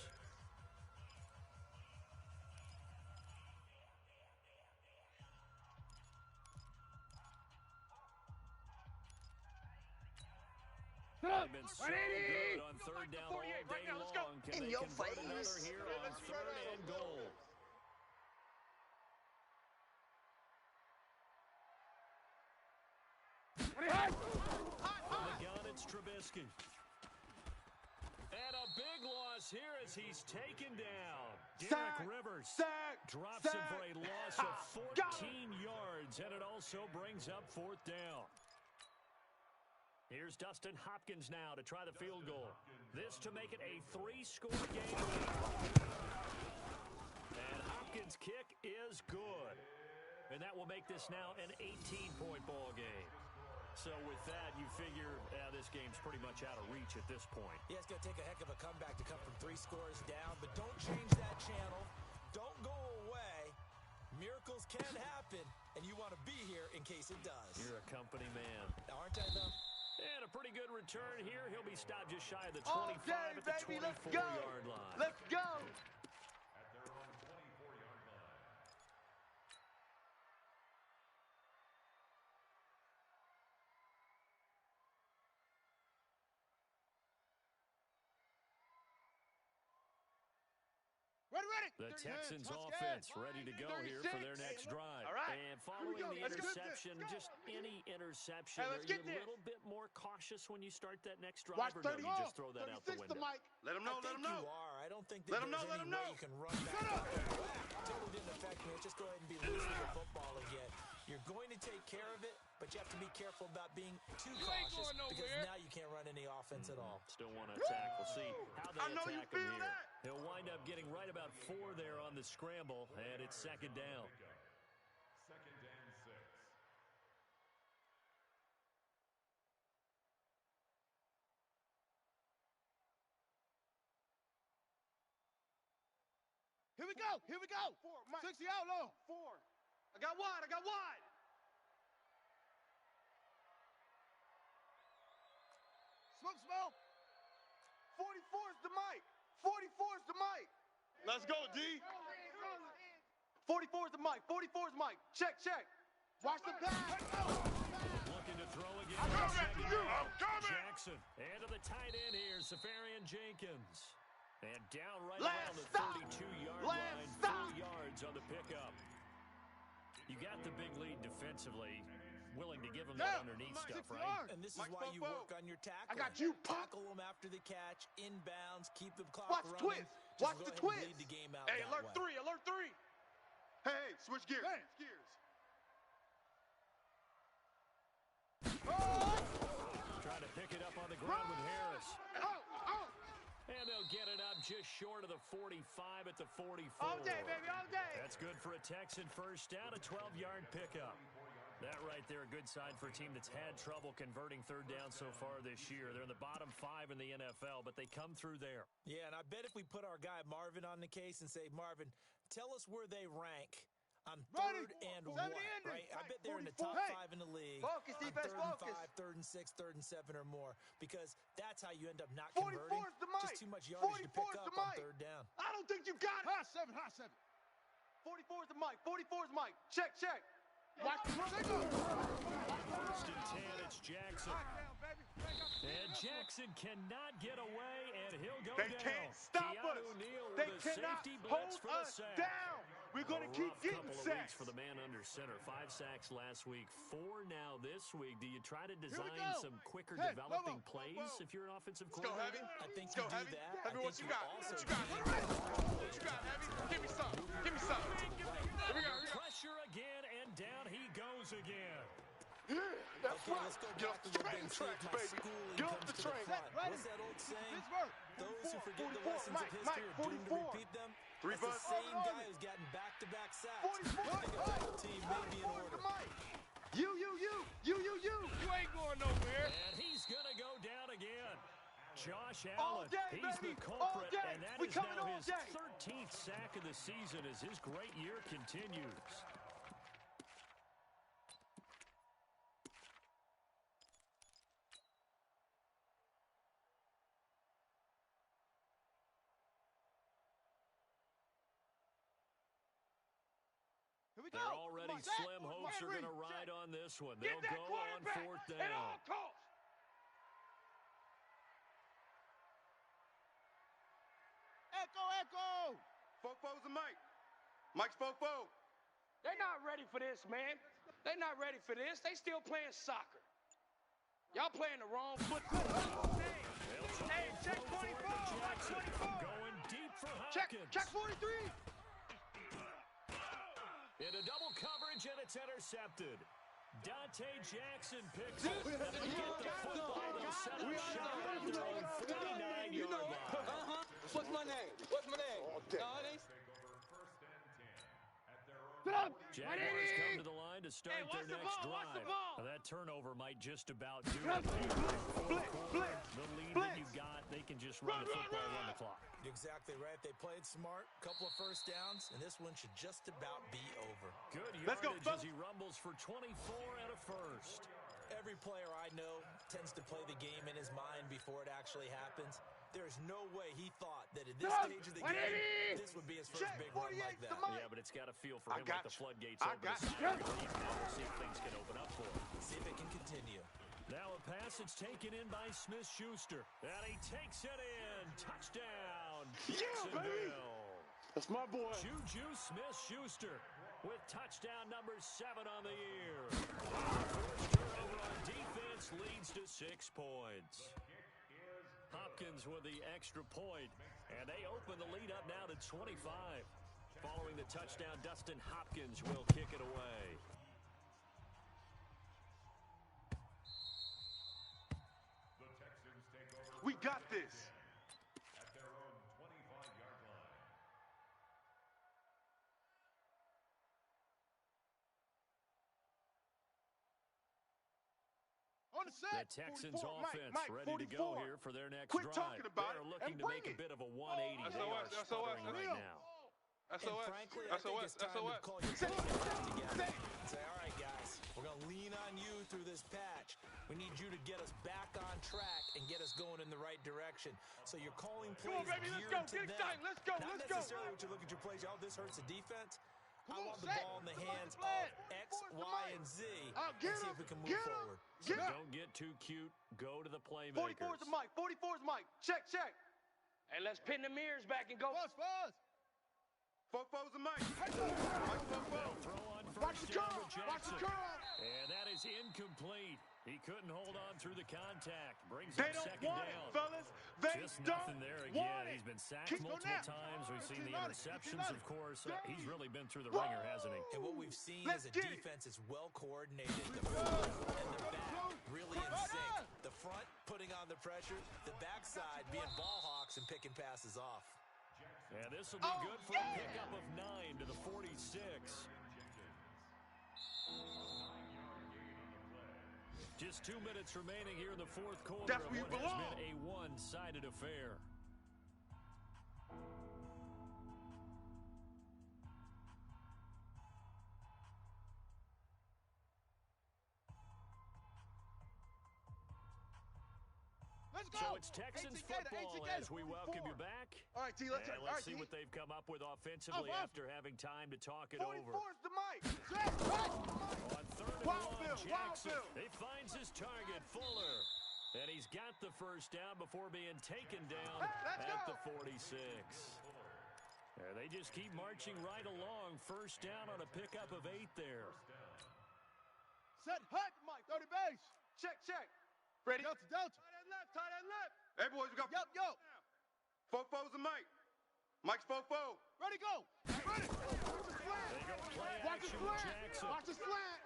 They've been so good on 3rd down all day long. Can they convert another here on 3rd and goal? On the gun, it's Trubisky. And a big loss here as he's taken down. Derek Rivers drops him for a loss of 14 yards, and it also brings up 4th down. Here's Dustin Hopkins now to try the field goal. This to make it a 3-score game. And Hopkins' kick is good. And that will make this now an 18-point ball game. So with that, you figure this game's pretty much out of reach at this point. Yeah, it's going to take a heck of a comeback to come from 3 scores down, but don't change that channel. Don't go away. Miracles can happen, and you want to be here in case it does. You're a company man. Aren't I, though? And a pretty good return here. He'll be stopped just shy of the 25 All day, at the baby. Let's go. 24-yard line. Let's go. At their own 24-yard line. Ready. The Texans offense ready to go here for their next drive. All right. And following the Let's go. interception, just any interception, Hey, let's are you get a this. little bit more cautious when you start that next drive, Watch or no, 30. you just throw that out the 36 window? Mike. Let him know. I Let think him know. you are. I don't think that Let him there's know, let any him way know. you can run back. Totally didn't affect me. Just go ahead and be loose with the football again. You're going to take care of it, but you have to be careful about being too cautious because now you can't run any offense at all. Still want to attack. We'll see how they I know you attack him feel here. that. He'll wind up getting right about 4 there on the scramble, and it's 2nd down. 2nd and 6. Here we go. Here we go. 60 out low. 4. I got wide. I got wide. Smoke. 44's the mic. 44's the mic. Let's go, D. 44's the mic. 44's mic. Check. Watch the pass. Looking to throw again. I'm coming. Jackson. And to the tight end here, Safarian Jenkins. And down right around the 32-yard line, 4 yards on the pickup. You got the big lead defensively. Willing to give them that underneath stuff, right? And this is why you work on your tackle. I got you, Pop. Tackle them after the catch, inbounds, keep the clock Watch running. twist. Watch the twist. Lead the game out Hey, that alert way. 3, alert 3. Hey, switch gears. Hey. Switch gears. Trying to pick it up on the ground with Harris. Oh. And they'll get it up just short of the 45 at the 44. All day, baby, all day. That's good for a Texan first down, a 12-yard pickup. That right there, a good sign for a team that's had trouble converting third down so far this year. They're in the bottom 5 in the NFL, but they come through there. Yeah, and I bet if we put our guy Marvin on the case and say, Marvin, tell us where they rank on third and what, right? I bet they're in the top 5 in the league. Focus, defense, focus. Third and 5, 3rd and 6, 3rd and 7 or more, because that's how you end up not 44 converting. is the mic. Just too much yardage to pick 44 is up the on mic. 3rd down. I don't think you got it. High 7. 44 is the mic. 44 is the mic. Check. Watch the signal. First and 10, it's Jackson. And Jackson cannot get away, and he'll go They down. can't stop Keanu us. Neal They with a cannot safety hold blitz for the us sack. down. We're going to keep getting couple of sacks. weeks for the man under center. 5 sacks last week, 4 now this week. Do you try to design some quicker developing plays if you're an offensive Let's go, coordinator? Heavy. I think Let's go, you do Heavy. that. Heavy, I what think you got? also What you got? What you got, Heavy? Give me some. Give me some. Here we go. Pressure again, and down he goes again. Yeah, that's Okay, right. let's go Get back off the to where train Ben tracks, said my baby. schooling Get off comes the to train. front. What's that old saying? Those who forget the 44, lessons of Mike, history are doomed to 44. repeat them. 3 That's the bucks. same guy who's gotten back-to-back sacks. 44. I think a double team may be in order. You. You ain't going nowhere. And he's going to go down again. Josh All Allen, day, he's baby. the All culprit, day. and that We is coming now all his day. 13th sack of the season as his great year continues. Here we They're already slim hopes are going to ride on this one. They'll go on 4th At down. all costs. Echo. Fofo's the mic. Mike's Fofo. They're not ready for this, man. They're not ready for this. They still playing soccer. Y'all playing the wrong football. Hey, check 24. Jackson going deep for Hopkins. Check 43. Into double coverage, and it's intercepted. Dante Jackson picks it. And they get the football. They'll set up shot at their own 49-yard line. What's my name? Jaguars come to the line to start their next drive. Now, that turnover might just about do it. The lead that you got, they can just run the football, run the clock. Exactly right. They played smart, couple of first downs, and this one should just about be over. Good Let's go, yardage as he rumbles for 24 and a first. Every player I know tends to play the game in his mind before it actually happens. There's no way he thought that at this stage of the game, this would be his first big run like that. Yeah, but it's got to feel for him like the floodgates open. We'll see if things can open up for him. See if it can continue. Now a passage taken in by Smith-Schuster. And he takes it in. Touchdown, Jacksonville. That's my boy. Juju Smith-Schuster with touchdown number 7 on the year. First turnover on defense leads to 6 points. Hopkins with the extra point, and they open the lead up now to 25. Following the touchdown, Dustin Hopkins will kick it away. The Texans take over We got this. at their own 25-yard line. On the set. The Texans 44. offense Mike, ready to go 44. here for their next Quit drive. talking about They're it looking and to bring make a it. bit of a 180. They are sputtering right now. And frankly, I think it's time to call your coaching back together and say, all right, guys, we're going to lean on you through this patch. We need you to get us back on track and get us going in the right direction. So you're calling plays Come on, baby, let's geared go. to Get them. excited. Let's go. Not Let's go. necessarily what you look at your plays, oh, this hurts the defense. I Come on, want the set. ball in the Come on, hands play of it. X, Force the Y, mic. and Z Get and see him. if we can move Get him. forward. So don't get get too cute, go to the 44's playmakers. the mic. 44's mic. Check, check. And let's pin the mirrors back and go. Fuzz, fuzz. Fofo's the mic. They'll throw on Watch first the down curl. with Watch the Jackson. curl. And that is incomplete. He couldn't hold on through the contact. Brings They up don't second want down. it, fellas. They Just don't nothing there want again. it. He's been sacked Keep multiple going times. We've seen the 15-90, interceptions, of course. He's really been through the Whoa. ringer, hasn't he? And what we've seen Let's is a get it. defense that's well coordinated. The front and the back really in sync. The front putting on the pressure, the backside being ball hawks and picking passes off. And this will be good for a pickup of 9 to the 46. Just 2 minutes remaining here in the fourth quarter That's of where you what has belong. been a one-sided affair. Let's go. So it's Texans football as we welcome you back. All right, T, let's And all let's right, see T. what they've come up with offensively Off. after having time to talk it over. 44's the mic. On third and Wild long, Bill, Wild Jackson. Bill. He finds his target, Fuller. And he's got the first down before being taken down Let's at go. the 46. There, they just keep marching right along. First down on a pickup of 8 there. Set, hut, Mike. 30 base. Check, check. Ready? Delta, Delta. Tight end left, tight end left. Hey, boys, we got Yo. Fofo's the mic. Mike's Fofo. Ready, go. Ready. They go play Watch the action with slant. Jackson. Watch the slant.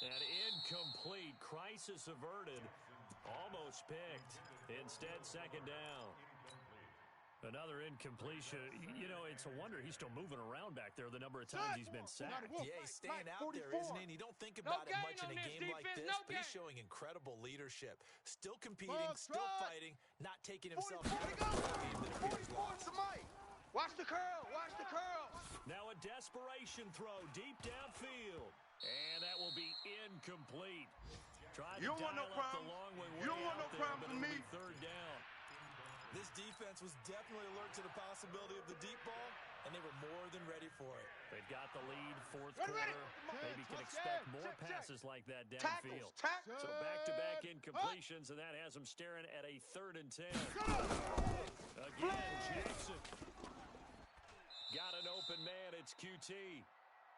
And incomplete. Crisis averted. Almost picked. Instead, second down. Another incompletion. You know, it's a wonder he's still moving around back there the number of times he's been sacked. Yeah, he's staying out there, 44. isn't he? And you don't think about it gain much in on a this game like defense, this, no but he's gain. showing incredible leadership. Still competing, Ball still strike. fighting, not taking himself 44 out to of go. a game that appears 44's lost. the mic. Watch the curl. Watch the curl. Now a desperation throw deep downfield. And that will be incomplete. Tried You to don't want no dial up the problems. long way You don't want out no there, problems but with it'll me. be third down. This defense was definitely alert to the possibility of the deep ball, and they were more than ready for it. They've got the lead, fourth Ready. quarter. Maybe can Touchdown. expect more Check. passes like that Tackles. downfield. Tackles. So back-to-back incompletions, and that has them staring at a 3rd and 10. Again, Jackson. Got an open man. It's QT.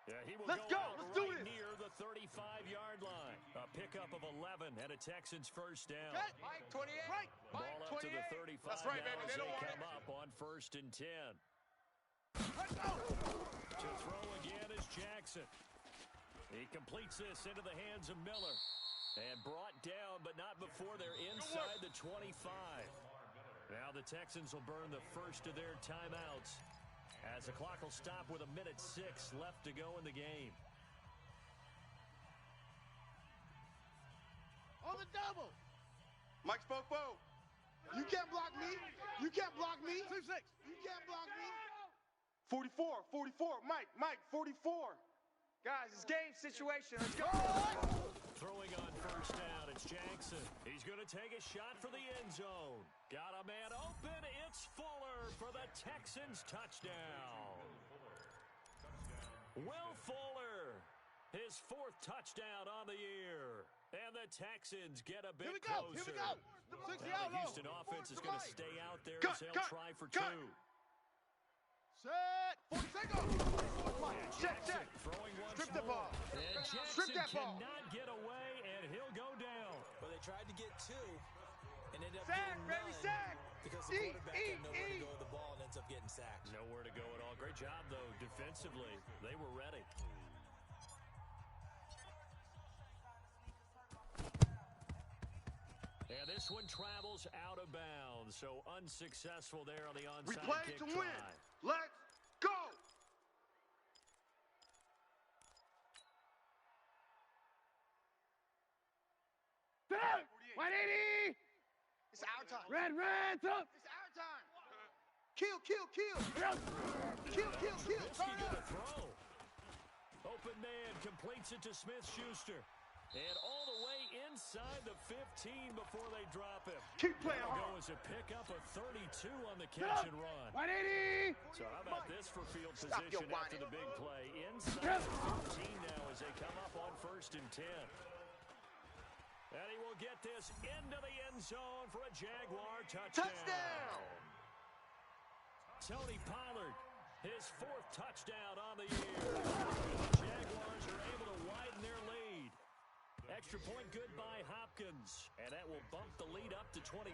Yeah, he will Let's go go. out Let's do right this. near the 35-yard line. A pickup of 11 and a Texans first down. Mike, 28. Right. Ball Mike, up to 28. the 35 That's right, now baby. as They they don't want come it. up on 1st and 10. Let's go. To throw again is Jackson. He completes this into the hands of Miller. And brought down, but not before they're inside the 25. Now the Texans will burn the first of their timeouts as the clock will stop with 1:06 left to go in the game. On the double. Mike's Fofo. You can't block me. You can't block me. 6. You can't block me. 44. Mike, 44. Guys, it's game situation. Let's go. Throwing on first down, it's Jackson. He's going to take a shot for the end zone. Got a man open. It's Fuller for the Texans touchdown. Will Fuller, his 4th touchdown on the year. And the Texans get a bit Here we go. closer. Here we go. 60 Now out the low. Houston offense is going to stay out there Cut, as they'll cut, try for cut. 2. Set. 40 seconds. Check, Jackson check. throwing once Strip the more. ball. And Strip Jackson that ball. cannot get away, and he'll go down. But they tried to get 2 and ended up Sack, getting baby, 9 sack. because the quarterback had nowhere to go with the ball and ends up getting sacked. Nowhere to go at all. Great job, though, defensively. They were ready. And this one travels out of bounds, so unsuccessful there on the We onside play kick to try. win. Let's go. Set. 180. It's our time. Red, up. It's our time. Kill. Trubisky Turn to the up. throw. Open man completes it to Smith-Schuster. And all the way inside the 15 before they drop him. Keep playing That'll hard. go as a pickup of 32 on the catch and run. 180. So how about this for field Stop your position after whining. the big play? Inside the 15 now as they come up on 1st and 10. And he will get this into the end zone for a Jaguar touchdown. Tony Pollard, his 4th touchdown on the year. The Jaguars are able to widen their lead. Extra point good by Hopkins, and that will bump the lead up to 26.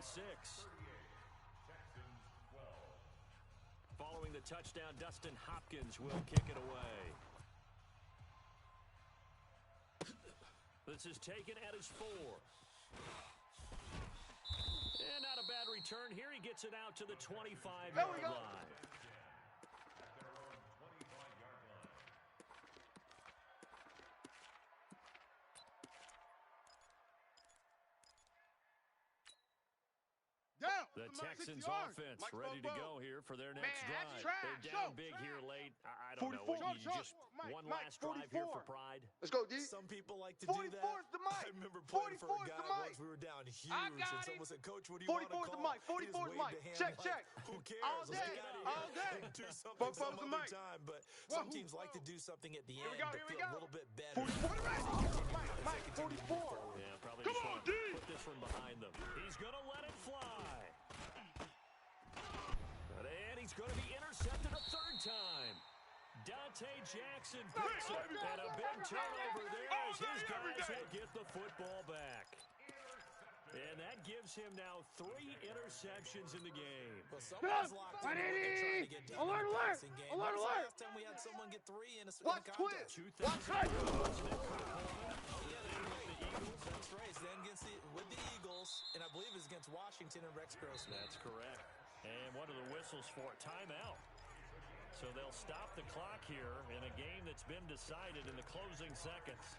Following the touchdown, Dustin Hopkins will kick it away. This is taken at his 4. And not a bad return here. He gets it out to the 25-yard line. The Texans offense ready to go here for their next drive. They're down big here late. I don't know. You just one last drive here for pride. Let's go, D. Some people like to do that. I remember playing for a guy once. We were down huge, and someone said, "Coach, what do you want to call?" 44's the mic. Check. Who cares? All day. Do something some other time. But some teams like to do something at the end to feel a little bit better. 44. Yeah, probably just want to put this one behind them. He's going to let it fly. And he's going to be intercepted a 3rd time. Dante Jackson picks it, and a big turnover there as his guys will get the football back. And that gives him now 3 interceptions in the game. Well, someone's locked in. They're trying to get deep in the passing game. When's the last time we had someone get 3 in a contest? 2000. That's right. It's then with the Eagles, and I believe it's against Washington and Rex Grossman. That's correct. And what are the whistles for? Timeout. So they'll stop the clock here in a game that's been decided in the closing seconds.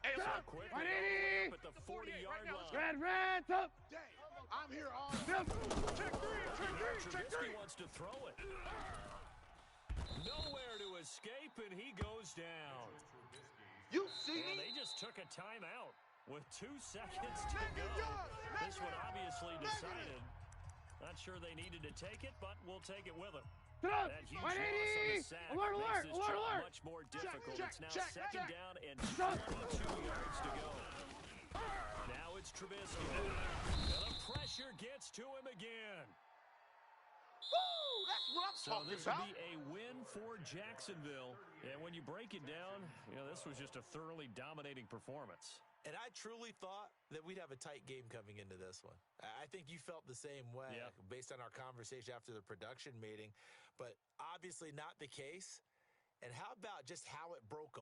Hey, so quickly up at the 40-yard line. Red, up. I'm here all day. Check 3. Trubisky wants to throw it. Nowhere to escape, and he goes down. You see me? And they just took a timeout with 2 seconds to go. This one obviously decided. Not sure they needed to take it, but we'll take it with them. That huge loss on the sack makes this job much more difficult. It's now 2nd down and 22 yards to go. Now it's Trubisky. And the pressure gets to him again. That's what I'm so talking this about. will be a win for Jacksonville. And when you break it down, this was just a thoroughly dominating performance. And I truly thought that we'd have a tight game coming into this one. I think you felt the same way based on our conversation after the production meeting, but obviously not the case. And how about just how it broke